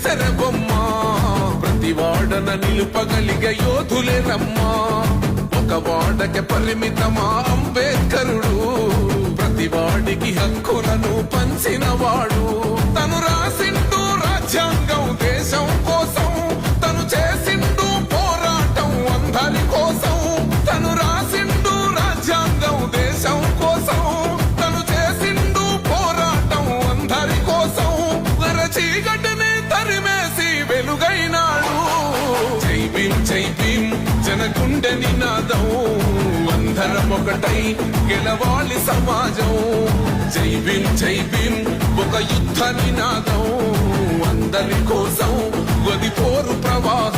వేసర బొమ్మ ప్రతి వాడన నిలుపగలిగే యోధులే రమ్మా ఒక వాడకి పరిమితమా అంబేద్కరుడు ప్రతి వాడికి హక్కులను పంచిన వాడు తను రాసిండు రాజ్యాంగం దేశం కోసం తను చేసిండు పోరాటం అందరి కోసం తను రాసిండు రాజ్యాంగం దేశం కోసం తను చేసిండు పోరాటం అందరి కోసం చీకటిని తరిమేసి వెలుగైనాడు జై భీమ్ జనగుండె నినాదం అందరం ఒకటై గెలవాలి సమాజం జై భీమ్ ఒక యుద్ధ నినాదం అందరి కోసం గది పోరు ప్రవాహం